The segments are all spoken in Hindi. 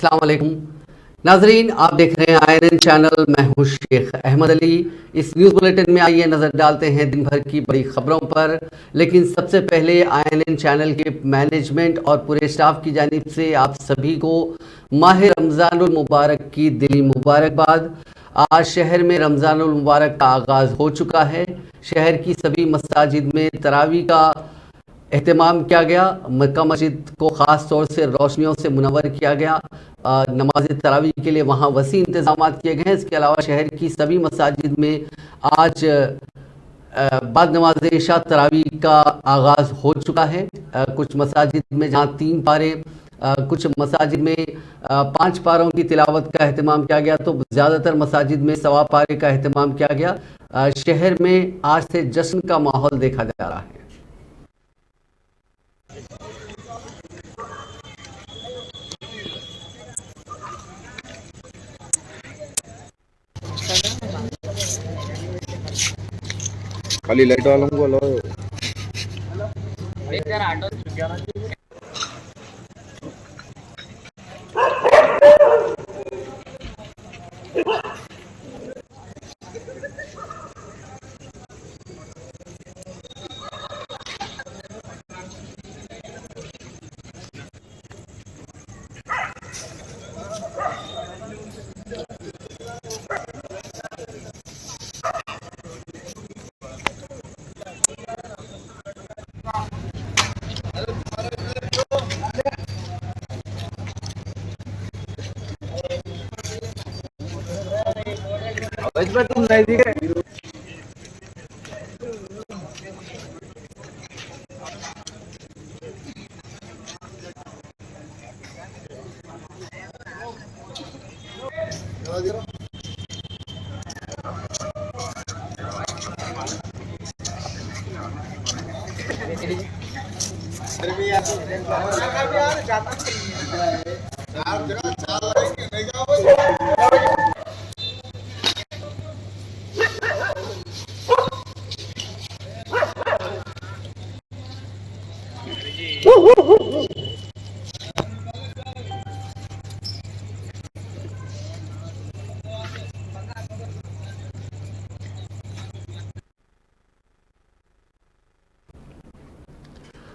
अस्सलाम वालेकुम नाजरीन, आप देख रहे हैं आईएनएन चैनल। मैं हूं शेख अहमद अली। इस न्यूज़ बुलेटिन में आइए नज़र डालते हैं दिन भर की बड़ी खबरों पर। लेकिन सबसे पहले आईएनएन चैनल के मैनेजमेंट और पूरे स्टाफ की जानिब से आप सभी को माह रमज़ानुल मुबारक की दिली मुबारकबाद। आज शहर में रमज़ानुल मुबारक का आगाज़ हो चुका है। शहर की सभी मसाजिद में तरावी का एहतमाम किया गया। मक्का मस्जिद को ख़ास तौर से रोशनियों से मुनव्वर किया गया। नमाज तरावी के लिए वहाँ वसी इंतज़ाम किए गए हैं। इसके अलावा शहर की सभी मसाजिद में आज बाद नमाज इशा तरावी का आगाज़ हो चुका है। कुछ मसाजिद में जहाँ 3 पारे, कुछ मसाजिद में 5 पारों की तिलावत का अहतमाम किया गया, तो ज़्यादातर मसाजिद में 1.25 पारे का अहतमाम किया गया। शहर में आज से जश्न का माहौल देखा जा रहा है। खाली लाइट वालों को लो। इसमें तुम नहीं दिखे।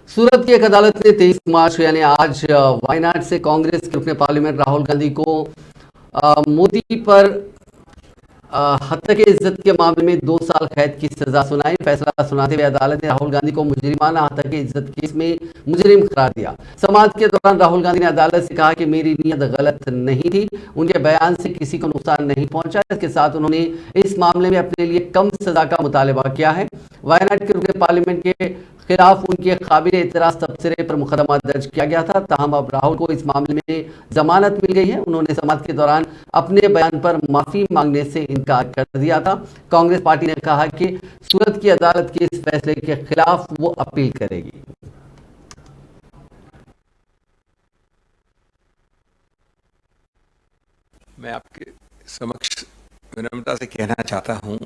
सूरत की एक अदालत ने 23 मार्च यानी आज वायनाड से कांग्रेस के रुकने पार्लियामेंट राहुल गांधी को मोदी पर हत्या के इज्जत के मामले में 2 साल कैद की सजा सुनाई। फैसला सुनाते हुए अदालत ने राहुल गांधी को मुजरिमाना हत्या के इज्जत केस में मुजरिम करार दिया। समाअत के दौरान राहुल गांधी ने अदालत से कहा कि मेरी नीयत गलत नहीं थी, उनके बयान से किसी को नुकसान नहीं पहुंचा। इसके साथ उन्होंने इस मामले में अपने लिए कम सजा का मुतालबा किया है। वायनाड के रुकने पार्लियामेंट के खिलाफ उनके काबिल एतराज तबसरे पर मुकदमा दर्ज किया गया था। ताहम अब राहुल को इस मामले में जमानत मिल गई है। उन्होंने समाअत के दौरान अपने बयान पर माफी मांगने से इनकार कर दिया था। कांग्रेस पार्टी ने कहा कि सूरत की अदालत के इस फैसले के खिलाफ वो अपील करेगी। मैं आपके समक्ष विनम्रता से कहना चाहता हूं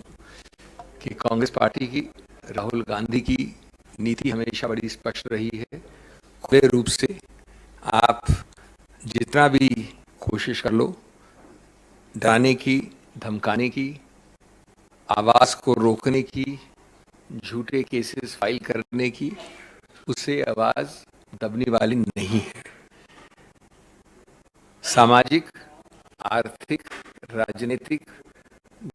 कि कांग्रेस पार्टी की, राहुल गांधी की नीति हमेशा बड़ी स्पष्ट रही है। खुले रूप से आप जितना भी कोशिश कर लो डराने की, धमकाने की, आवाज़ को रोकने की, झूठे केसेस फाइल करने की, उससे आवाज़ दबने वाली नहीं है। सामाजिक, आर्थिक, राजनीतिक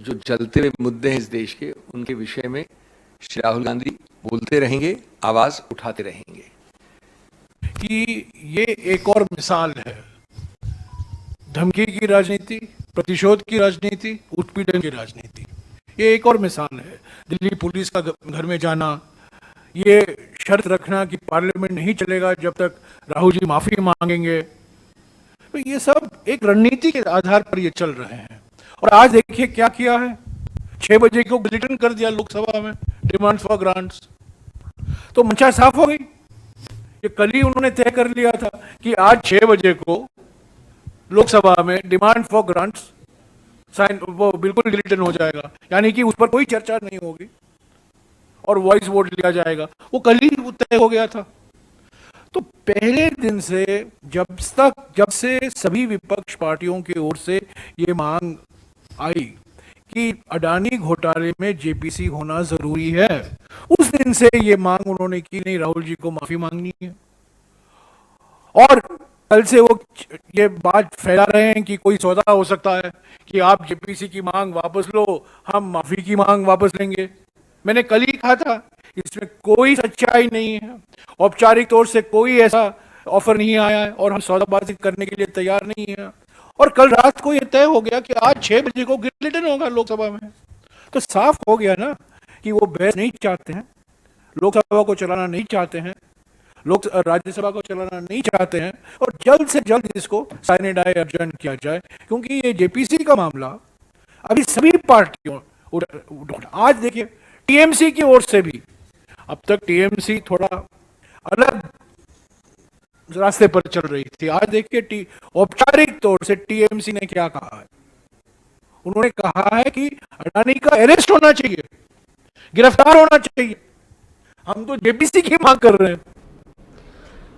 जो जलते हुए मुद्दे हैं इस देश के, उनके विषय में श्री राहुल गांधी बोलते रहेंगे, आवाज उठाते रहेंगे। कि ये एक और मिसाल है धमकी की राजनीति, प्रतिशोध की राजनीति, उत्पीड़न की राजनीति। ये एक और मिसाल है। दिल्ली पुलिस का घर में जाना, ये शर्त रखना कि पार्लियामेंट नहीं चलेगा जब तक राहुल जी माफी मांगेंगे, तो ये सब एक रणनीति के आधार पर ये चल रहे हैं। और आज देखिए क्या किया है, 6 बजे को बुलेटिन कर दिया लोकसभा में, डिमांड फॉर ग्रांट्स। तो मंशा साफ हो गई। ये कल ही उन्होंने तय कर लिया था कि आज 6 बजे को लोकसभा में डिमांड फॉर ग्रांट्स साइन, वो बिल्कुल बुलेटिन हो जाएगा, यानी कि उस पर कोई चर्चा नहीं होगी और वॉइस वोट लिया जाएगा। वो कल ही तय हो गया था। तो पहले दिन से जब से सभी विपक्ष पार्टियों की ओर से ये मांग आई कि अडानी घोटाले में जेपीसी होना जरूरी है, उस दिन से ये मांग उन्होंने की नहीं, राहुल जी को माफी मांगनी है। और कल से वो ये बात फैला रहे हैं कि कोई सौदा हो सकता है कि आप जेपीसी की मांग वापस लो, हम माफी की मांग वापस लेंगे। मैंने कल ही कहा था इसमें कोई सच्चाई नहीं है, औपचारिक तौर से कोई ऐसा ऑफर नहीं आया है और हम सौदाबाजी करने के लिए तैयार नहीं है। और कल रात को यह तय हो गया कि आज 6 बजे को गिरलिटन होगा लोकसभा में, तो साफ हो गया ना कि वो बहस नहीं चाहते हैं, लोकसभा को चलाना नहीं चाहते हैं, लोग राज्यसभा को चलाना नहीं चाहते हैं, और जल्द से जल्द इसको साइने डाई अर्जन किया जाए, क्योंकि ये जेपीसी का मामला अभी सभी पार्टियों आज देखिए टीएमसी की ओर से भी, अब तक टीएमसी थोड़ा अलग रास्ते पर चल रही थी, आज देखिए औपचारिक तौर से टीएमसी ने क्या कहा है। उन्होंने कहा है कि अडानी का अरेस्ट होना चाहिए, गिरफ्तार होना चाहिए। हम तो जेपीसी की मांग कर रहे हैं।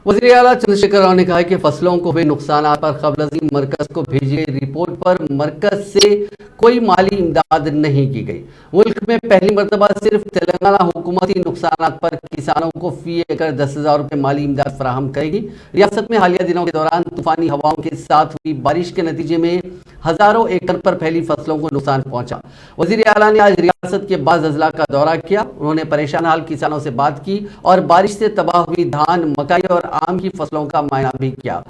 वज़ीर आला चंद्रशेखर राव ने कहा कि फसलों को हुए नुकसान पर कबल अज़ीम मरकज को भेजी गई रिपोर्ट पर मरकज से कोई माली इमदाद नहीं की गई। मुल्क में पहली मरतबा सिर्फ तेलंगाना हुकूमती नुकसान पर किसानों को फी एकड़ 10,000 रुपये माली इमदाद फराहम करेगी। रियासत में हालिया दिनों के दौरान तूफानी हवाओं के साथ हुई बारिश के नतीजे में हजारों एकड़ पर फैली फसलों को नुकसान पहुंचा। वज़ीर आला ने आज रियासत के बाज़ अजला का दौरा किया। उन्होंने परेशान हाल किसानों से बात की और बारिश से तबाह हुई धान, मकई और आम की फसलों का मुआयना भी किया।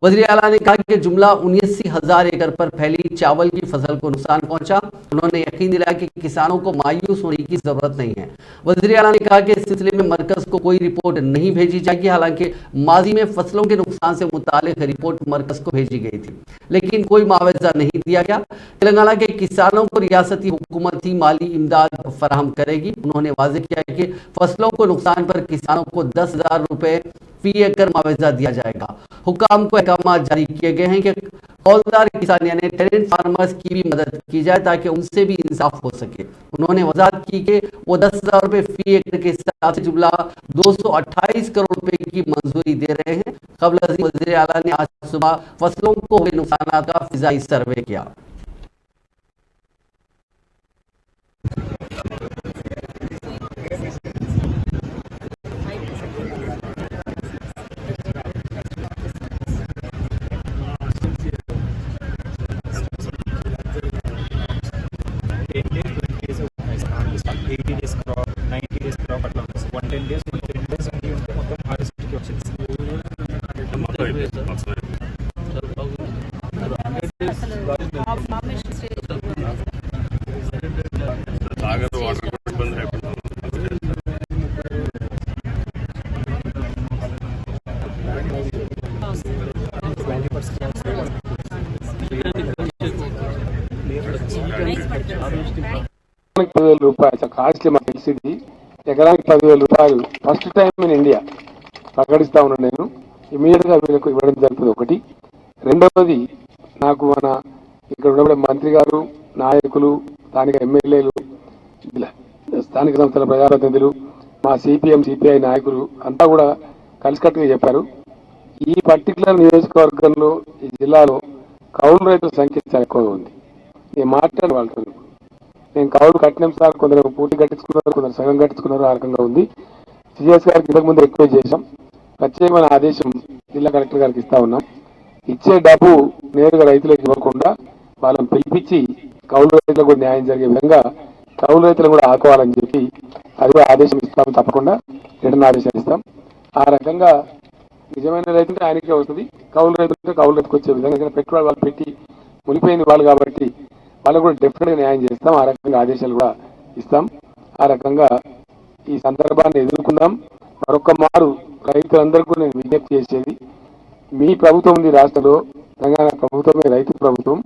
वज़ीर आला ने कहा कि जुमला 79,000 एकड़ पर फैली चावल की फसल को नुकसान पहुंचा। उन्होंने यकीन दिलाया कि किसानों को मायूस होने की जरूरत नहीं है। वज़ीर आला ने कहा कि इस सिलसिले में मरकज को कोई रिपोर्ट नहीं भेजी जाएगी। हालांकि माजी में फसलों के नुकसान से मुतालिक रिपोर्ट मरकज को भेजी गई थी, लेकिन कोई मुआवजा नहीं दिया गया। तेलंगाना के किसानों को रियासती हुकूमती माली इमदाद फराहम करेगी। उन्होंने वाज़ेह किया कि फसलों को नुकसान पर किसानों को 10,000 रुपये फी एकड़ मुआवजा दिया जाएगा। हुकाम को अहकाम जारी किए गए हैं कि हौलदार किसान यानी टेनेंट फार्मर्स की भी मदद की जाए ताकि उनसे भी इंसाफ हो सके। उन्होंने वजाहत की कि वो 10,000 रुपये फी एकड़ के हिसाब से जुमला 228 करोड़ रुपए की मंजूरी दे रहे हैं। कबल अज़ीम वज़ीर आला ने आज सुबह फसलों को हुए नुकसान का फिजाई सर्वे किया। రూపాయలు కాస్ట్లీ మాకు తెలిసింది. ఎకరానికి 10,000 రూపాయలు ఫస్ట్ టైం ఇన్ ఇండియా ప్రకటిస్తా ఉన్నాను. నేను ఇమీడియట్ గా వీళ్ళకు ఇవ్వడం జరుగుతుంది. ఒకటి. రెండవది, నాకు మన ఇక్కడ ఉన్న మంత్రి గారు, నాయకులు, స్థానిక ఎమ్మెల్యేలు, స్థానిక సంస్థల ప్రజాప్రతినిధులు, మా సిపిఎం సిపిఐ నాయకులు అంతా కూడా కలిసికట్టుగా చెప్పారు. ఈ పర్టికులర్ నియోజకవర్గంలో, ఈ జిల్లాలో కౌలు రైతుల సంఖ్య చాలా ఎక్కువగా ఉంది. నేను మాట్లాడే వాళ్ళతో నేను కౌలు కట్టినాం సార్, కొందరు పూర్తి కట్టించుకున్నారు, కొందరు సగం కట్టించుకున్నారు, ఆ రకంగా ఉంది. సిఎస్ గారికి ఇంతకు ముందు రిక్వెస్ట్ చేశాం. ప్రత్యేకమైన ఆదేశం జిల్లా కలెక్టర్ గారికి ఇస్తా ఉన్నాం. ఇచ్చే డబ్బు నేరుగా రైతులకు ఇవ్వకుండా వాళ్ళని పిలిపించి కౌలు రైతులకు కూడా న్యాయం జరిగే విధంగా కౌలు రైతులను కూడా ఆదుకోవాలని చెప్పి అది కూడా ఆదేశం ఇస్తాం. తప్పకుండా రిటర్న్ ఆదేశాలు ఇస్తాం. ఆ రకంగా నిజమైన రైతుంటే ఆయనకే వస్తుంది, కౌలు రైతుంటే కౌలు రైతుకు వచ్చే విధంగా పెట్టుబడి వాళ్ళు పెట్టి మునిపోయిన వాళ్ళు కాబట్టి వాళ్ళకు కూడా డెఫినెట్గా న్యాయం చేస్తాం. ఆ రకంగా ఆదేశాలు కూడా ఇస్తాం. ఆ రకంగా ఈ సందర్భాన్ని ఎదుర్కొందాం. మరొక మారు రైతులందరికీ నేను విజ్ఞప్తి చేసేది, మీ ప్రభుత్వం ఉంది రాష్ట్రంలో, తెలంగాణ ప్రభుత్వమే రైతు ప్రభుత్వం.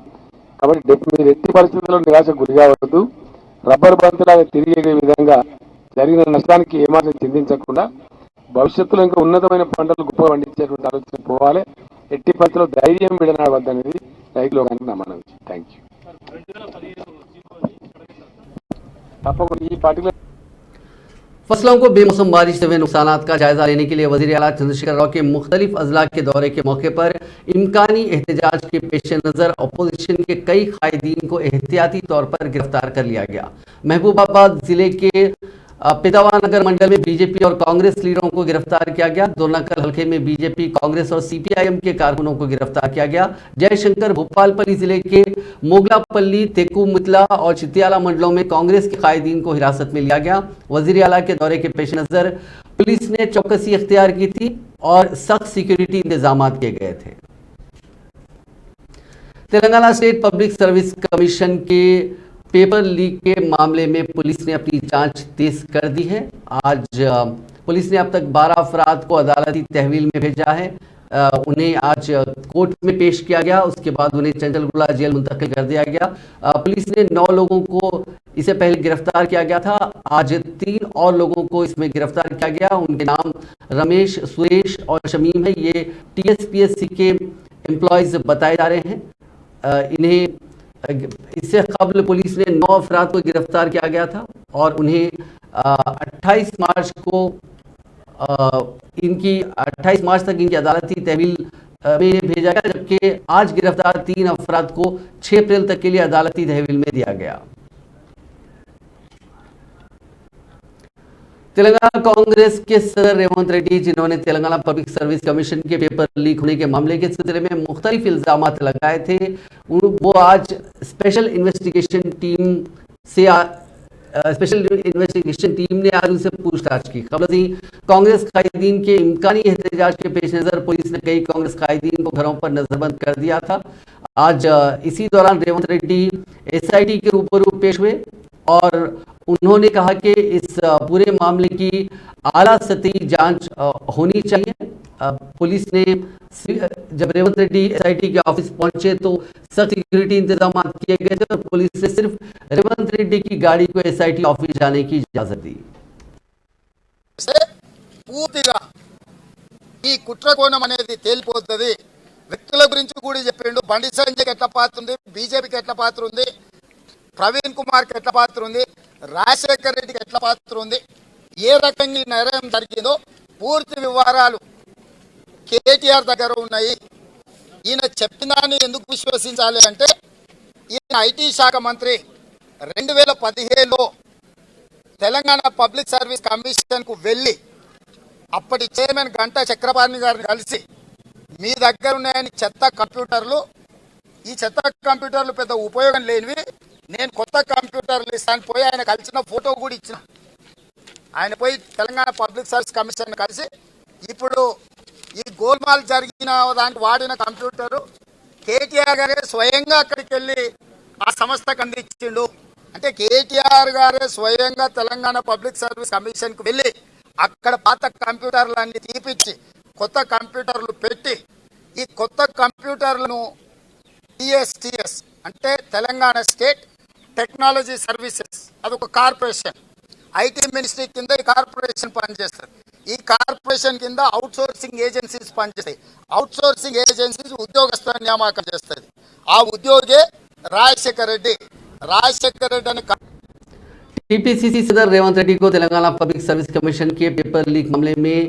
కాబట్టి మీరు ఎట్టి పరిస్థితుల్లో నిరాశకు గురి కావద్దు. రబ్బర్ బంతులాగా తిరిగే విధంగా జరిగిన నష్టానికి ఏమాత్రం చింతించకుండా భవిష్యత్తులో ఇంకా ఉన్నతమైన పంటలు గొప్ప పండించేటువంటి ఆలోచన పోవాలి. ఎట్టి పరిస్థితుల్లో ధైర్యం విడనాడవద్దనేది రైతులు కానీ నా మనవి. Thank you. తప్పకుండా ఈ పర్టికులర్ फसलों को बेमौसम बारिश से हुए नुकसानात का जायजा लेने के लिए वजीर आला चंद्रशेखर राव के मुख्तलिफ अजला के दौरे के मौके पर इम्कानी एहतजाज के पेश नज़र अपोजिशन के कई कायदीन को एहतियाती तौर पर गिरफ्तार कर लिया गया। महबूबाबाद जिले के पिदावा नगर मंडल में बीजेपी और कांग्रेस लीडरों को गिरफ्तार किया गया। दोरनाकल हल्के में बीजेपी, कांग्रेस और सीपीआईएम के कारकुनों को गिरफ्तार किया गया। जयशंकर भोपालपल्ली जिले के मोगलापल्ली, तेकुमितला और चितियाला मंडलों में कांग्रेस के कायदीन को हिरासत में लिया गया। वजीर आला के दौरे के पेश नजर पुलिस ने चौकसी इख्तियार की थी और सख्त सिक्योरिटी इंतजाम किए गए थे। Telangana state public service commission के पेपर लीक के मामले में पुलिस ने अपनी जांच तेज कर दी है। आज पुलिस ने अब तक 12 अफराद को अदालती तहवील में भेजा है। उन्हें आज कोर्ट में पेश किया गया, उसके बाद उन्हें चंचलगुड़ा जेल मुंतकिल कर दिया गया। पुलिस ने 9 लोगों को इससे पहले गिरफ्तार किया गया था। आज 3 और लोगों को इसमें गिरफ्तार किया गया। उनके नाम रमेश, सुरेश और शमीम है। ये टीएसपीएससी के एम्प्लॉयज बताए जा रहे हैं। इन्हें इससे कबल पुलिस ने 9 अफराद को गिरफ्तार किया गया था और उन्हें 28 मार्च तक इनकी अदालती तहवील में भेजा गया, जबकि आज गिरफ्तार 3 अफराद को 6 अप्रैल तक के लिए अदालती तहवील में दिया गया। तेलंगाना कांग्रेस के सदर रेवंत रेड्डी, जिन्होंने तेलंगाना पब्लिक सर्विस कमीशन के पेपर लीक होने के मामले के सिलसिले में मुख्तलिफ इल्जाम लगाए थे, वो आज स्पेशल इन्वेस्टिगेशन टीम ने आज उनसे पूछताछ की। खबर थी कांग्रेस कायदीन के इम्कानी एहतजाज के पेश नजर पुलिस ने कई कांग्रेस कायदीन को घरों पर नजरबंद कर दिया था। आज इसी दौरान रेवंत रेड्डी एसआईटी के रूबरू पेश हुए और उन्होंने कहा कि इस पूरे मामले की आला सतही जांच होनी चाहिए। पुलिस ने जब रेवंत रेड्डी एसआईटी के ऑफिस पहुंचे तो सख्त सिक्योरिटी इंतजाम किए गए थे और पुलिस ने सिर्फ रेवंत रेड्डी की गाड़ी को एसआईटी ऑफिस जाने की इजाजत दी। పూర్తిగా ఈ కుట్రకోణం అనేది తేలిపోతుంది। వ్యక్తుల గురించి కూడా చెప్పిండు। బండి సంజయ్కి ఎట్లా పాత్ర ఉంది, బీజేపీకి ఎట్లా పాత్ర ఉంది, ప్రవీణ్ కుమార్కి ఎట్లా పాత్ర ఉంది, రాజశేఖర్ రెడ్డికి ఎట్లా పాత్ర ఉంది, ఏ రకంగా ఈ నిర్ణయం జరిగిందో పూర్తి వివరాలు కేటీఆర్ దగ్గర ఉన్నాయి। ఈయన చెప్పినాన్ని ఎందుకు విశ్వసించాలి అంటే ఈయన ఐటీ శాఖ మంత్రి 2015లో తెలంగాణ పబ్లిక్ సర్వీస్ కమిషన్కు వెళ్ళి అప్పటి చైర్మన్ గంటా చక్రపాణి గారిని కలిసి మీ దగ్గర ఉన్నాయని చెత్త కంప్యూటర్లు, ఈ చెత్త కంప్యూటర్లు పెద్ద ఉపయోగం లేనివి, నేను కొత్త కంప్యూటర్లు ఇస్తాను పోయి ఆయన కలిసిన ఫోటో కూడా ఇచ్చిన। ఆయన పోయి తెలంగాణ పబ్లిక్ సర్వీస్ కమిషన్ కలిసి ఇప్పుడు ఈ గోల్మాల్ జరిగిన దానికి వాడిన కంప్యూటరు కేటీఆర్ గారే స్వయంగా అక్కడికి వెళ్ళి ఆ సంస్థకు అందించిండు। అంటే కేటీఆర్ గారే స్వయంగా తెలంగాణ పబ్లిక్ సర్వీస్ కమిషన్కు వెళ్ళి అక్కడ పాత కంప్యూటర్లు అన్ని తీపిచ్చి కొత్త కంప్యూటర్లు పెట్టి ఈ కొత్త కంప్యూటర్లను టీఎస్టీఎస్ అంటే తెలంగాణ స్టేట్ టెక్నాలజీ సర్వీసెస్ అదొక కార్పొరేషన్, ఐటీ మినిస్ట్రీ కింద ఈ కార్పొరేషన్ పనిచేస్తుంది। ఈ కార్పొరేషన్ కింద అవుట్ సోర్సింగ్ ఏజెన్సీస్ పనిచేస్తాయి। అవుట్ సోర్సింగ్ ఏజెన్సీస్ ఉద్యోగస్తుల నియామకం చేస్తుంది। ఆ ఉద్యోగే రాజశేఖర్ రెడ్డి అని टीपीसीसी सदर रेवंत रेड्डी को तेलंगाना पब्लिक सर्विस कमीशन के पेपर लीक मामले में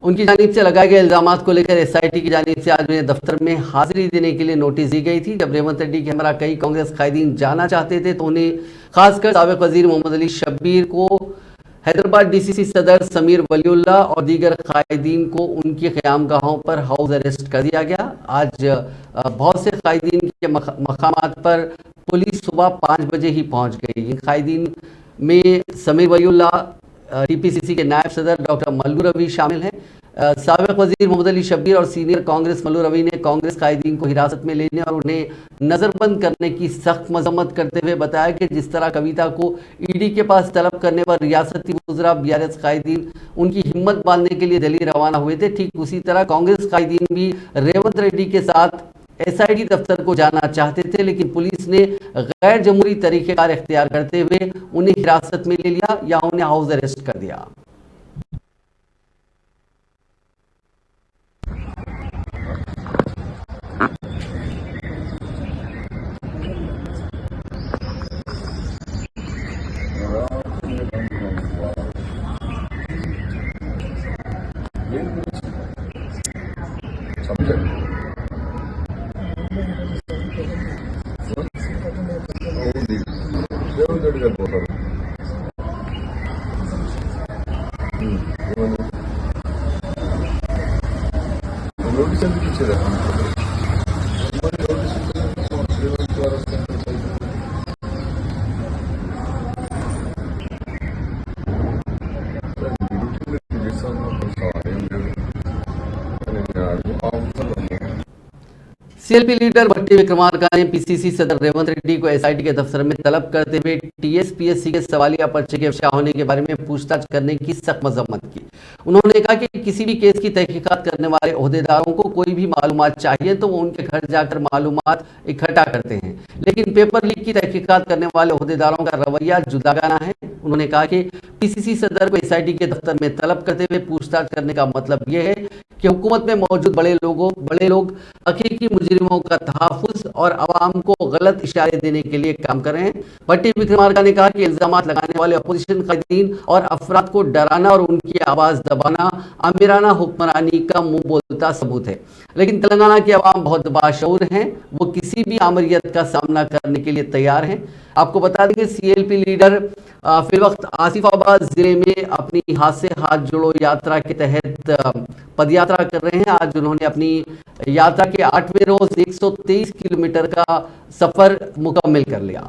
उनकी जानिब से लगाए गए इल्जामात को लेकर एसआईटी की जानिब से आज उन्हें दफ्तर में हाजिरी देने के लिए नोटिस दी गई थी। जब रेवंत रेड्डी के हमरा कई कांग्रेस कायदीन जाना चाहते थे तो उन्हें खासकर साबिक वजीर मोहम्मद अली शब्बीर को, हैदराबाद डीसीसी सदर समीर वलीउल्लाह और दीगर कायदीन को उनकी क़यामगाहों पर हाउस अरेस्ट कर दिया गया। आज बहुत से कायदीन के मकामात पर पुलिस सुबह 5 बजे ही पहुंच गई। इन कायदीन में समीर वलीउल्लाह, टीपीसीसी के नायब सदर डॉक्टर मल्लू रवि शामिल हैं। साबिक वजीर मोहम्मद अली शब्बीर और सीनियर कांग्रेस मल्लू रवि ने कांग्रेस कायदीन को हिरासत में लेने और उन्हें नज़रबंद करने की सख्त मजम्मत करते हुए बताया कि जिस तरह कविता को ईडी के पास तलब करने पर रियासती वज़रा बीआरएस कायदीन उनकी हिम्मत बांधने के लिए दिल्ली रवाना हुए थे, ठीक उसी तरह कांग्रेस कायदीन भी रेवंत रेड्डी के साथ एसआईटी दफ्तर को जाना चाहते थे, लेकिन पुलिस ने गैर जमहूरी तरीक़ेकार इख्तियार करते हुए उन्हें हिरासत में ले लिया या उन्हें हाउस अरेस्ट कर दिया। అవును రేవంత్ రెడ్డి గారు పోతారు. ఏమని నోటీస్ ఎందుకు ఇచ్చారు? నోటీస్ రేవంత్ గారు सीएलपी लीडर भट्टी विक्रमार्का ने पीसीसी सदर रेवंत रेड्डी को एसआईटी के दफ्तर में तलब करते हुए टीएसपीएससी के सवालिया पर्चे के अफशा होने के बारे में पूछताछ करने की सख्त मजम्मत की। उन्होंने कहा कि किसी भी केस की तहकीकात करने वाले ओहदेदारों को कोई भी मालूमात चाहिए तो वो उनके घर जाकर मालूमात इकट्ठा करते हैं, लेकिन पेपर लीक की तहकीकात करने वाले ओहदेदारों का रवैया जुदागाना है। उन्होंने कहा कि पीसीसी सदर को एसआईटी के दफ्तर में तलब करते हुए पूछताछ करने का मतलब यह है कि हुकूमत में मौजूद बड़े लोग हकीकी मुजरिमों का तहफ़्फ़ुज़ और आवाम को गलत इशारे देने के लिए काम कर रहे हैं। भट्टी विक्रमार्का ने कहा कि इल्ज़ामात लगाने वाले अपोजिशन कायदीन और अफराद को डराना और उनकी आवाज़ दबाना आमिराना हुक्मरानी का मुंह बोलता सबूत है, लेकिन तेलंगाना के अवाम बहुत बाशऊर हैं, वो किसी भी आमरियत का सामना करने के लिए तैयार हैं। आपको बता दें कि सीएलपी लीडर फिलवक्त आसिफाबाद जिले में अपनी हाथ से हाथ जोड़ो यात्रा के तहत पदयात्रा कर रहे हैं। आज उन्होंने अपनी यात्रा के 8वें रोज 123 किलोमीटर का सफर मुकम्मल कर लिया।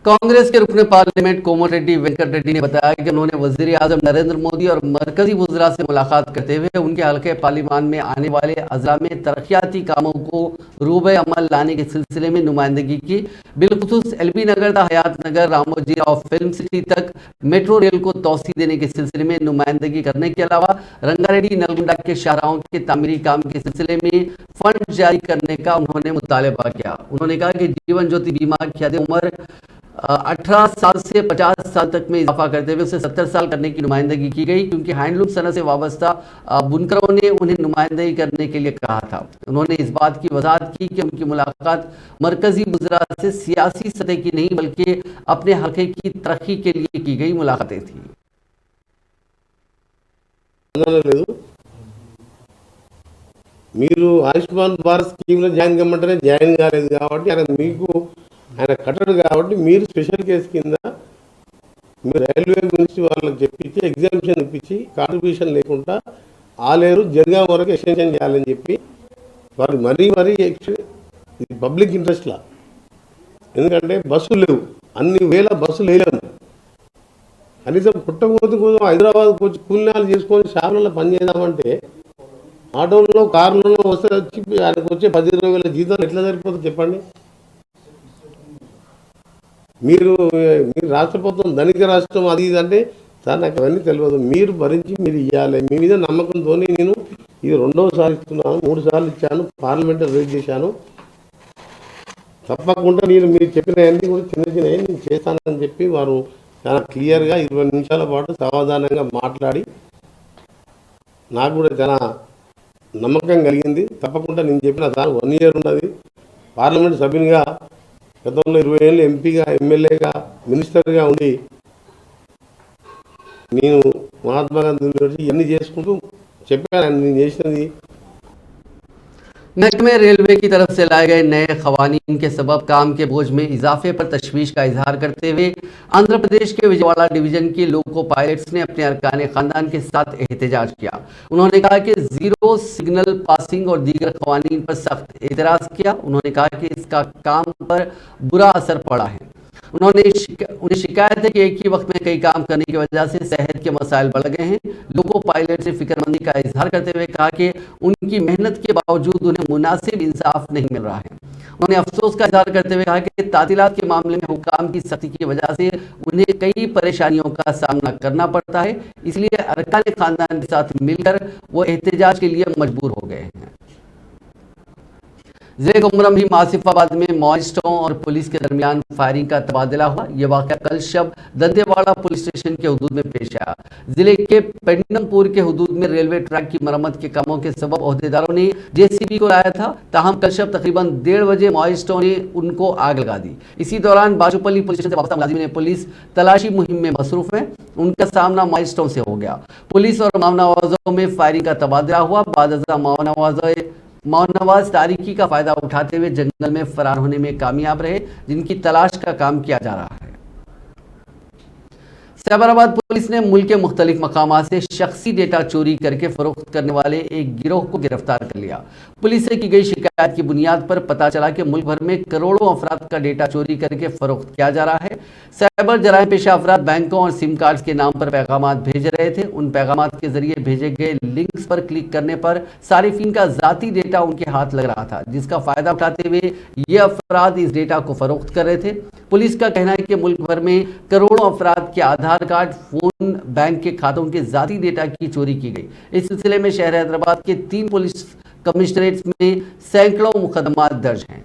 कांग्रेस के रुकने पार्लियामेंट कोमल रेड्डी वेंकट रेड्डी ने बताया कि उन्होंने वजीर आजम नरेंद्र मोदी और मरकजी वज़रा से मुलाकात करते हुए उनके हल्के पार्लियामान में आने वाले अज़ला में तरक्याती कामों को रूबे अमल लाने के सिलसिले में नुमाइंदगी की। बिलखुसूस एलबी नगर दा हयात नगर रामोजी राव फिल्म सिटी तक मेट्रो रेल को तोसी देने के सिलसिले में नुमाइंदगी करने के अलावा रंगारेड्डी नलगुंडा के शाहराहों के तामीरी काम के सिलसिले में फंड जारी करने का उन्होंने मुतालबा किया। उन्होंने कहा कि जीवन ज्योति बीमा की हद उम्र 18 साल से 50 साल तक में इजाफा करते हुए उसे 70 साल करने की नुमाइंदगी की गई, क्योंकि हैंडलूम सनत से वाबस्ता बुनकरों ने उन्हें नुमाइंदगी करने के लिए कहा था। उन्होंने इस बात की वजाहत की कि उनकी मुलाकात मरकजी वज़रा से सियासी सतह की नहीं बल्कि अपने हल्के की तरक्की के लिए की गई मुलाकातें थी। మీరు ఆయుష్మాన్ భారత్ స్కీమ్లో జాయిన్ కమ్మంటేనే జాయిన్ కాలేదు కాబట్టి ఆయన మీకు ఆయన కట్టడు కాబట్టి మీరు స్పెషల్ కేసు కింద మీరు రైల్వే మినిస్ట్రీ వాళ్ళకి చెప్పించి ఎగ్జామిషన్ ఇప్పించి కాంట్రిబ్యూషన్ లేకుండా ఆలేరు జర్గా వరకు ఎక్స్టెన్షన్ చేయాలని చెప్పి వారు మరీ ఇది పబ్లిక్ ఇంట్రెస్ట్లా, ఎందుకంటే బస్సులు లేవు, అన్ని వేల బస్సులు వేయలేము. కనీసం పుట్టబోతు కోసం హైదరాబాద్ వచ్చి కూలినాలు చేసుకొని షాపులలో పనిచేద్దామంటే ఆటోలలో కార్లలో వస్తే వచ్చి ఆయనకు వచ్చే 10-20 వేల జీతాలు ఎట్లా సరిపోతుంది చెప్పండి. మీరు రాష్ట్ర ప్రభుత్వం ధనిక రాష్ట్రం అది ఇది అంటే సార్ నాకు అవన్నీ తెలియదు, మీరు భరించి మీరు ఇవ్వాలి. మీ మీద నమ్మకంతో నేను ఇది 2వసారి ఇస్తున్నాను, 3 సార్లు ఇచ్చాను, పార్లమెంట్లో రేట్ చేశాను. తప్పకుండా మీరు చెప్పిన అన్ని కూడా చిన్న నేను చేస్తానని చెప్పి వారు చాలా క్లియర్గా 20 నిమిషాల పాటు సమాధానంగా మాట్లాడి నాకు కూడా చాలా నమ్మకం కలిగింది. తప్పకుండా నేను చెప్పిన సార్ 1 ఇయర్ ఉన్నది పార్లమెంట్ సభ్యునిగా, గతంలో 20 ఏళ్ళు ఎంపీగా, ఎమ్మెల్యేగా, మినిస్టర్గా ఉండి నేను మహాత్మా గాంధీ యూనివర్సిటీ ఇవన్నీ చేసుకుంటూ చెప్పాను నేను చేసినది। महकमे रेलवे की तरफ से लाए गए नए खवानीन के सबब काम के बोझ में इजाफे पर तशवीश का इजहार करते हुए आंध्र प्रदेश के विजयवाड़ा डिवीजन के लोको पायलट्स ने अपने अरकान खानदान के साथ एहतजाज किया। उन्होंने कहा कि जीरो सिग्नल पासिंग और दीगर खवानीन पर सख्त एतराज़ किया। उन्होंने कहा कि इसका काम पर बुरा असर पड़ा है। उन्हें शिकायत है कि एक ही वक्त में कई काम करने की वजह से सेहत के मसाइल बढ़ गए हैं। लोको पायलट ने फिक्रमंदी का इजहार करते हुए कहा कि उनकी मेहनत के बावजूद उन्हें मुनासिब इंसाफ नहीं मिल रहा है। उन्होंने अफसोस का इजहार करते हुए कहा कि तातीलात के मामले में हुकाम की सख्ती की वजह से उन्हें कई परेशानियों का सामना करना पड़ता है, इसलिए अरकान खानदान के साथ मिलकर वो एहतजाज के लिए मजबूर हो गए हैं। जिले कुमरम भी आसिफाबाद में मॉइस्टों और पुलिस के दरमियान फायरिंग का तबादला हुआ। ये वाकया कल शब दंतेवाड़ा पुलिस स्टेशन के हदूद में पेश आया। जिले के पेंडमपुर के हदूद में रेलवे ट्रैक की मरम्मत के कामों के सबब ओहदेदारों ने जेसीबी को लाया था, ताहम कल शब तकरीबन 1:30 बजे मॉइस्टों ने उनको आग लगा दी। इसी दौरान बाजूपल्ली पुलिस स्टेशन से वापस मुलाजिम ने पुलिस तलाशी मुहिम में मसरूफ है, उनका सामना मॉइस्टों से हो गया। पुलिस और माओनवाजों में फायरिंग का तबादला हुआ। बादजा माओनवाज तारीकी का फायदा उठाते हुए जंगल में फरार होने में कामयाब रहे, जिनकी तलाश का काम किया जा रहा है। सैबराबाद पुलिस ने मुल्क के मुख्तलिफ मकामात से शख्सी डेटा चोरी करके फरोख्त करने वाले एक गिरोह को गिरफ्तार कर लिया। पुलिस से की गई शिकायत की बुनियाद पर पता चला कि मुल्क भर में करोड़ों अफराद का डेटा चोरी करके फरोख्त किया जा रहा है। साइबर जराइम पेशा अफराद बैंकों और सिम कार्ड्स के नाम पर पैगामात भेज रहे थे। उन पैगामात के जरिए भेजे गए लिंक्स पर क्लिक करने पर सारिफिन का जाती डेटा उनके हाथ लग रहा था, जिसका फायदा उठाते हुए ये अफराद इस डेटा को फरोख्त कर रहे थे। पुलिस का कहना है कि मुल्क भर में करोड़ों अफराद के आधार कार्ड, फोन, बैंक के खातों के जाती डेटा की चोरी की गई। इस सिलसिले में शहर हैदराबाद के 3 पुलिस कमिश्नरेट्स में सैकड़ों मुकदमा दर्ज हैं।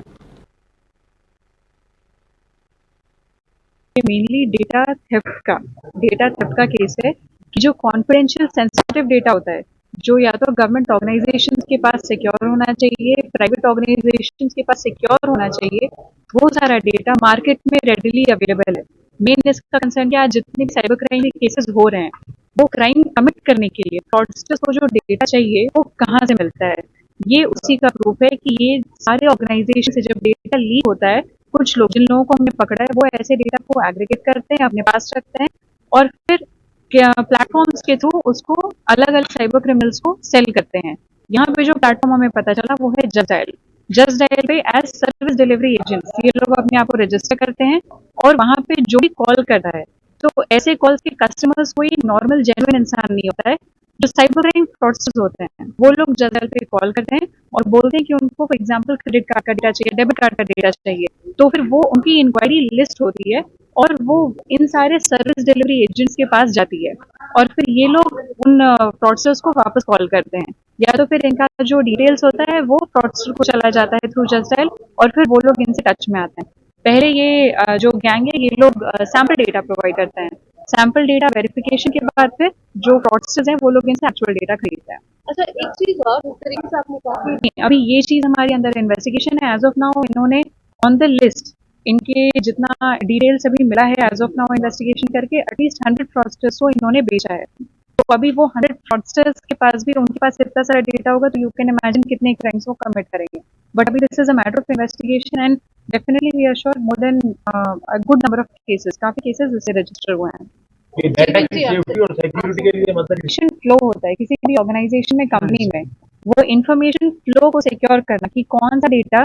मेनली डेटा थेफ्ट का केस है कि जो कॉन्फिडेंशियल सेंसिटिव डेटा होता है, जो या तो गवर्नमेंट ऑर्गेनाइजेशंस के पास सिक्योर होना चाहिए, प्राइवेट ऑर्गेनाइजेशंस के पास सिक्योर होना चाहिए, वो सारा डेटा मार्केट में रेडिली अवेलेबल है। मेन इसका कंसर्न क्या है, जितने भी साइबर क्राइम के केसेस हो रहे हैं, वो क्राइम कमिट करने के लिए फ्रॉडस्टर्स को जो डेटा चाहिए वो कहाँ से मिलता है। ये उसी का प्रूफ है कि ये सारे ऑर्गेनाइजेशन से जब डेटा लीक होता है, कुछ लोग, जिन लोगों को हमने पकड़ा है, वो ऐसे डेटा को एग्रीगेट करते हैं, अपने पास रखते हैं और फिर प्लेटफॉर्म्स के थ्रू उसको अलग अलग साइबर क्रिमिनल्स को सेल करते हैं। यहाँ पे जो प्लेटफॉर्म हमें पता चला वो है जस्ट डायल पे एज सर्विस डिलीवरी एजेंट्स ये लोग अपने आप को रजिस्टर करते हैं और वहाँ पे जो भी कॉल कर रहा है, तो ऐसे कॉल्स के कस्टमर्स कोई नॉर्मल जेन्युइन इंसान नहीं होता है। जो साइबर क्राइम फ्रॉडस्टर्स होते हैं वो लोग जस्ट डायल पे कॉल करते हैं और बोलते हैं कि उनको फॉर एग्जांपल क्रेडिट कार्ड का डेटा चाहिए, डेबिट कार्ड का डेटा चाहिए, तो फिर वो उनकी इंक्वायरी लिस्ट होती है और वो इन सारे सर्विस डिलीवरी एजेंट्स के पास जाती है और फिर ये लोग उन फ्रॉडस्टर्स को वापस कॉल करते हैं, या तो फिर इनका जो डिटेल्स होता है वो फ्रॉडस्टर को चला जाता है थ्रू जस्ट डायल और फिर वो लोग इनसे टच में आते हैं। पहले ये जो गैंग है ये लोग सैंपल डेटा प्रोवाइड करते हैं, सैंपल डेटा वेरिफिकेशन के बाद फिर जो फ्रॉडस्टर्स हैं वो लोग इनसे एक्चुअल डेटा खरीदते हैं। अच्छा, एक चीज और इस तरीके से आपने कहा कि अभी ये चीज हमारे अंदर इन्वेस्टिगेशन है। एज ऑफ नाउ इन्होंने ऑन द लिस्ट इनके जितना डिटेल्स अभी मिला है एज ऑफ नाउ इन्वेस्टिगेशन करके एटलीस्ट 100 फ्रॉडस्टर्स को इन्होंने बेचा है। तो अभी वो 100 फ्रॉडस्टर्स के पास भी उनके पास इतना सारा डेटा होगा तो यू कैन इमेजिन कितने क्राइम्स वो कमिट करेंगे। बट अभी this is a matter of investigation and definitely we are sure more than a good number of cases, काफी केसेस इससे रजिस्टर हुए हैं। सेफ्टी और सिक्योरिटी के लिए मतलब फ्लो होता है किसी भी ऑर्गेनाइजेशन में, कंपनी में, वो इंफॉर्मेशन फ्लो को सिक्योर करना कि कौन सा डेटा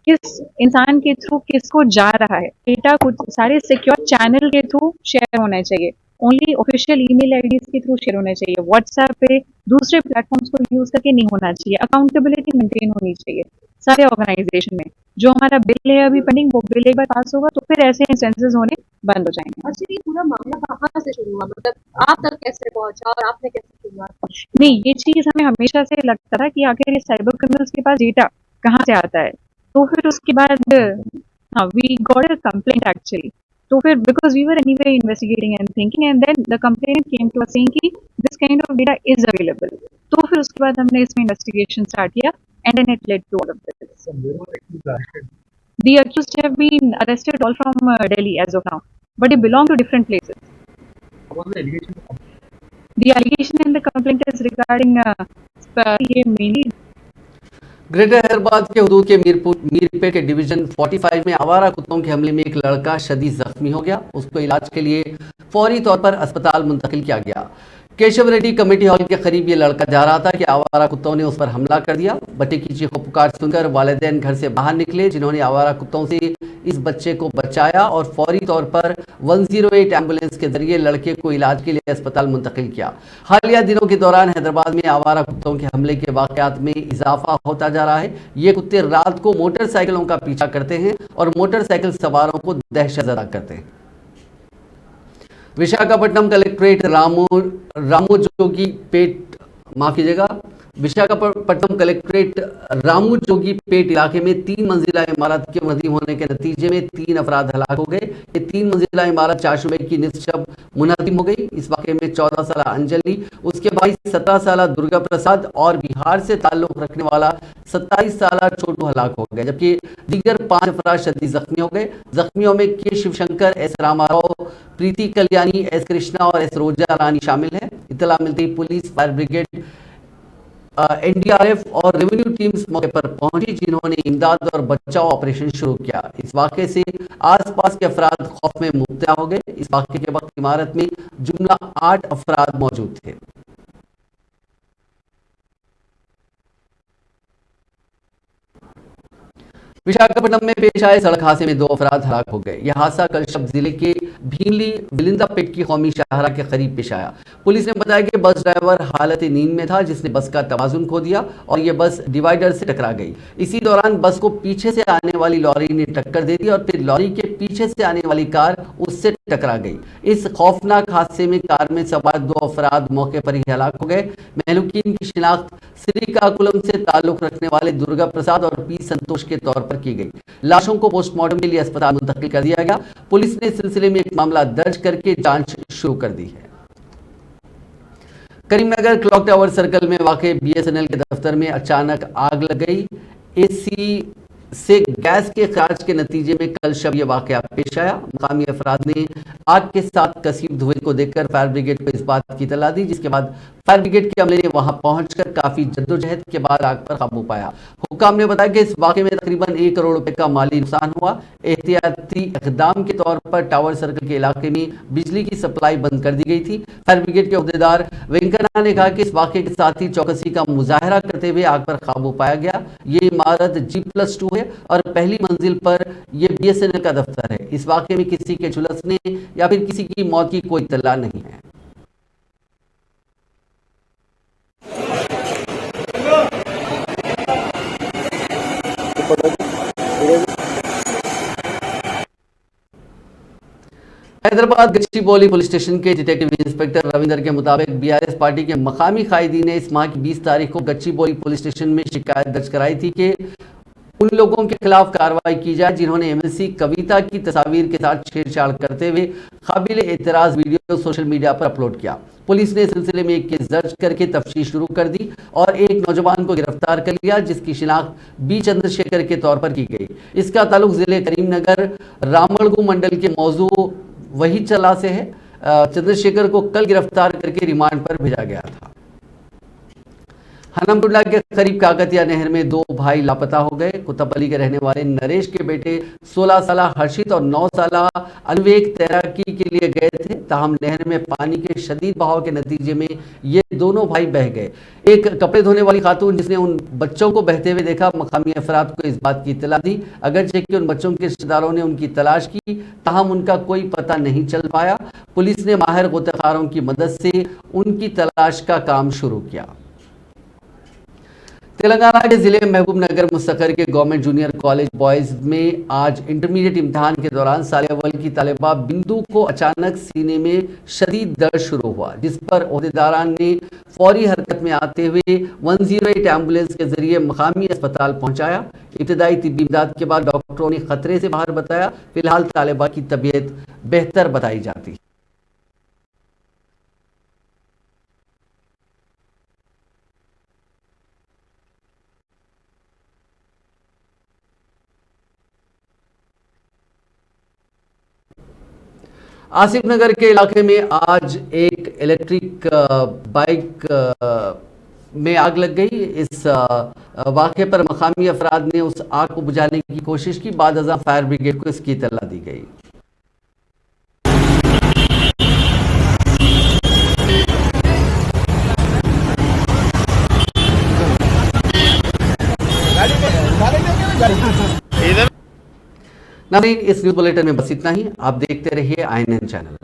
किस इंसान के थ्रू किसको जा रहा है। डेटा कुछ सारे सिक्योर चैनल के थ्रू शेयर होना चाहिए, ओनली ऑफिशियल ईमेल आईडीज के थ्रू शेयर होना चाहिए, व्हाट्सएप पे दूसरे प्लेटफॉर्म्स को यूज करके नहीं होना चाहिए। अकाउंटेबिलिटी मेंटेन होनी चाहिए सारे ऑर्गेनाइजेशन में। जो हमारा बिल है अभी पेंडिंग, वो बिल एक बार पास होगा तो फिर ऐसे इंस्टेंसेस होने बंद हो जाएंगे। अच्छा, ये पूरा मामला कहाँ से शुरू हुआ, मतलब आप तक कैसे पहुंचा और आपने कैसे शुरुआत की? नहीं, ये चीज हमें हमेशा से लगता था कि आखिर ये साइबर क्रिमिनल्स के पास डेटा कहाँ से आता है। तो फिर उसके बाद we got a complaint actually. तो फिर because we were anyway investigating and thinking and then the complaint came to us saying कि this kind of data is available. तो फिर उसके बाद हमने इसमें इन्वेस्टिगेशन स्टार्ट किया and then it led to all of this. The accused have been arrested all from Delhi as of now, but they belong to different places. what was the allegation? The allegation in the complaint is regarding mainly greater Hyderabad के हदूद के मीरपेट के डिवीजन 45 में आवारा कुत्तों के हमले में एक लड़का शदीद जख्मी हो गया। उसको इलाज के लिए फौरी तौर पर अस्पताल मुंतकिल किया गया। केशव रेड्डी कमेटी हॉल के करीब ये लड़का जा रहा था कि आवारा कुत्तों ने उस पर हमला कर दिया। बच्चे की चीखों पुकार सुनकर वालिदैन घर से बाहर निकले, जिन्होंने आवारा कुत्तों से इस बच्चे को बचाया और फौरी तौर पर 108 एम्बुलेंस के जरिए लड़के को इलाज के लिए अस्पताल मुंतकिल किया। हालिया दिनों के दौरान हैदराबाद में आवारा कुत्तों के हमले के वाकयात में इजाफा होता जा रहा है। ये कुत्ते रात को मोटरसाइकिलों का पीछा करते हैं और मोटरसाइकिल सवारों को दहशतज़दा करते हैं। विशाखापट्टनम कलेक्ट्रेट रामोजोगी पेट माफ कीजिएगा, विशाखापट्टनम कलेक्ट्रेट रामू जोगी पेट इलाके में 3 मंजिला इमारत के मुनहदम होने के नतीजे में 3 अफराद हलाक हो गए। ये 3 मंजिला इमारत 4 शोबे की निस्शब मुनहदम हो गई। इस वाक़े में 14 साल अंजलि, उसके भाई 17 साल दुर्गा प्रसाद और बिहार से ताल्लुक रखने वाला 27 साल छोटू हलाक हो गए, जबकि दीगर 5 अफराद शदीद जख्मी हो गए। जख्मियों में के शिवशंकर, एस रामाराव, प्रीति कल्याणी, एस कृष्णा और एस रोजा रानी शामिल है। इतला मिलती पुलिस, फायर ब्रिगेड, एनडीआरएफ और रेवेन्यू टीम्स मौके पर पहुंची, जिन्होंने इमदाद और बचाव ऑपरेशन शुरू किया। इस वाक़े से आसपास के अफराद खौफ में मुब्तला हो गए। इस वाक़े के वक्त इमारत में जुमला 8 अफराद मौजूद थे। विशाखापट्टनम में पेश आए सड़क हादसे में 2 अफराद हलाक हो गए। यह हादसा कल शब जिले के भीमली बिलिंदा पेट की कौमी शाहरा के करीब पेश आया। पुलिस ने बताया कि बस ड्राइवर हालत नींद में था, जिसने बस का तवाजुन खो दिया और यह बस डिवाइडर से टकरा गई। इसी दौरान बस को पीछे से आने वाली लॉरी ने टक्कर दे दी और फिर लॉरी के पीछे से आने वाली कार उससे टकरा गई। इस खौफनाक हादसे में कार में सवार 2 अफराद मौके पर ही हलाक हो गए। महलूकीन की शिनाख्त श्रीकाकुलम से ताल्लुक रखने वाले दुर्गा प्रसाद और पी संतोष के तौर पर की गई। लाशों को पोस्टमार्टम के लिए अस्पताल मुंतकिल कर दिया गया। पुलिस ने इस सिलसिले में एक मामला दर्ज करके जांच शुरू कर दी है। करीमनगर क्लॉक टावर सर्कल में वाक़ बीएसएनएल के दफ्तर में अचानक आग लग गई। एसी से गैस के खराज के नतीजे में कल शब यह वाक़या पेश आया। मुकामी अफराद ने आग के साथ कसीब धुएं को देखकर फायर ब्रिगेड को इस बात की इत्तला दी, जिसके बाद फायर ब्रिगेड के अमले ने वहां पहुंचकर काफी जद्दोजहद के बाद आग पर काबू पाया। हुक्काम ने बताया कि इस वाक़े में तकरीबन 1 करोड़ रुपए का माली नुकसान हुआ। एहतियाती इक़दाम के तौर पर टावर सर्कल के इलाके में बिजली की सप्लाई बंद कर दी गई थी। फायर ब्रिगेड के अहदेदार वेंकन्ना ने कहा कि इस वाक़े के साथ ही चौकसी का मुजाहरा करते हुए आग पर काबू पाया गया। ये इमारत G+2 है और पहली मंजिल पर यह बीएसएनएल का दफ्तर है। इस वाक़े में किसी के झुलसने या फिर किसी की मौत की कोई इत्तला नहीं है। हैदराबाद गच्चीबौली पुलिस स्टेशन के डिटेक्टिव इंस्पेक्टर रविंदर के मुताबिक बीआरएस पार्टी के मकामी कायदीन ने इस माह की 20 तारीख को गच्चीबौली पुलिस स्टेशन में शिकायत दर्ज कराई थी कि उन लोगों के खिलाफ कार्रवाई की जाए जिन्होंने एमएलसी कविता की तस्वीर के साथ छेड़छाड़ करते हुए काबिल एतराज वीडियो सोशल मीडिया पर अपलोड किया। पुलिस ने इस सिलसिले में एक केस दर्ज करके तफ्तीश शुरू कर दी और एक नौजवान को गिरफ्तार कर लिया, जिसकी शिनाख्त बी चंद्रशेखर के तौर पर की गई। इसका ताल्लुक जिले करीमनगर रामगढ़ मंडल के मौजू वही चला से है। चंद्रशेखर को कल गिरफ्तार करके रिमांड पर भेजा गया था। हनमटुल्ला के करीब काकतिया नहर में 2 भाई लापता हो गए। कुतुबली के रहने वाले नरेश के बेटे 16 साल हर्षित और 9 साल अनवेक तैराकी के लिए गए थे, ताहम नहर में पानी के शदीद बहाव के नतीजे में ये दोनों भाई बह गए। एक कपड़े धोने वाली खातून जिसने उन बच्चों को बहते हुए देखा, मकामी अफराद को इस बात की इत्तला दी। अगरचे कि उन बच्चों के रिश्तेदारों ने उनकी तलाश की, ताहम उनका कोई पता नहीं चल पाया। पुलिस ने माहिर गोताखारों की मदद से उनकी तलाश का काम शुरू किया। तेलंगाना के जिले महबूबनगर मुस्तकर के गवर्नमेंट जूनियर कॉलेज बॉयज में आज इंटरमीडिएट इम्तिहान के दौरान साल अव्वल की तालिबा बिंदु को अचानक सीने में शदीद दर्द शुरू हुआ, जिस पर ओहदेदारान ने फौरी हरकत में आते हुए 108 एम्बुलेंस के जरिए मकामी अस्पताल पहुंचाया। इब्तदाई तिब्बी इमदाद के बाद डॉक्टरों ने खतरे से बाहर बताया। फिलहाल तालिबा की तबीयत बेहतर बताई जाती है। आसिफ नगर के इलाके में आज एक इलेक्ट्रिक बाइक में आग लग गई। इस वाक़े पर मकामी अफराद ने उस आग को बुझाने की कोशिश की। बाद अज़ां फायर ब्रिगेड को इसकी इत्तला दी गई। नाज़रीन, इस न्यूज़ बुलेटिन में बस इतना ही। आप देखते रहिए INN चैनल।